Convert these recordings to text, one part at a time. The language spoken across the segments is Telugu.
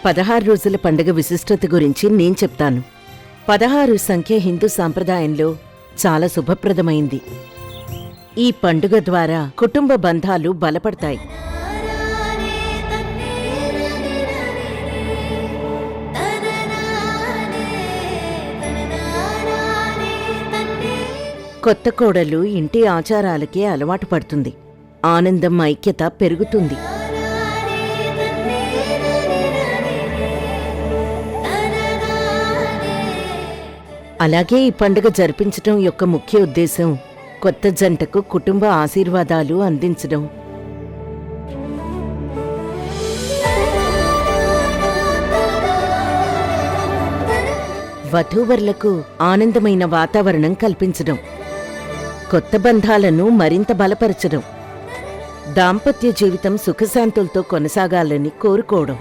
16 రోజుల పండుగ విశిష్టత గురించి నేను చెప్తాను. 16 సంఖ్య హిందూ సాంప్రదాయంలో చాలా శుభప్రదమైంది. ఈ పండుగ ద్వారా కుటుంబ బంధాలు బలపడతాయి. కొత్త కోడలు ఇంటి ఆచారాలకే అలవాటు పడుతుంది. ఆనందం, ఐక్యత పెరుగుతుంది. అలాగే ఈ పండుగ జరిపించడం యొక్క ముఖ్య ఉద్దేశం కొత్త జంటకు కుటుంబ ఆశీర్వాదాలు అందించడం. వధూవరులకు ఆనందమైన వాతావరణం కల్పించడం, కొత్త బంధాలను మరింత బలపరచడం, దాంపత్య జీవితం సుఖశాంతులతో కొనసాగాలని కోరుకోవడం.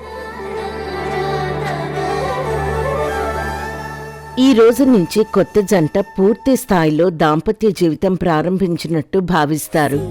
ఈ రోజు నుంచి కొత్త జంట పూర్తి స్థాయిలో దాంపత్య జీవితం ప్రారంభించినట్టు భావిస్తారు.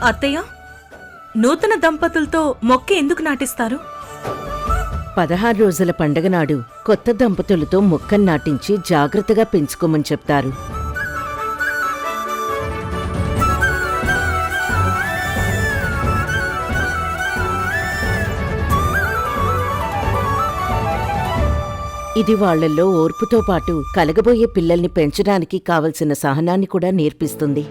అత్తయ్య, నూతన దంపతులతో మొక్క ఎందుకు నాటిస్తారు? 16 రోజుల పండగ నాడు కొత్త దంపతులతో మొక్కను నాటించి జాగ్రత్తగా పెంచుకోమని చెప్తారు. ఇది వాళ్లలో ఓర్పుతో పాటు కలగబోయే పిల్లల్ని పెంచడానికి కావలసిన సహనాన్ని కూడా నేర్పిస్తుంది.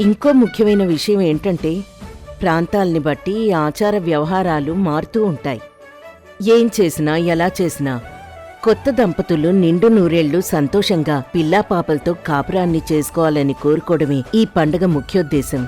ఇంకో ముఖ్యమైన విషయం ఏంటంటే ప్రాంతాల్ని బట్టి ఈ ఆచార వ్యవహారాలు మారుతూ ఉంటాయి. ఏం చేసినా ఎలా చేసినా కొత్త దంపతులు నిండు నూరేళ్లు సంతోషంగా పిల్లాపాపలతో కాపురాన్ని చేసుకోవాలని కోరుకోవడమే ఈ పండుగ ముఖ్యోద్దేశం.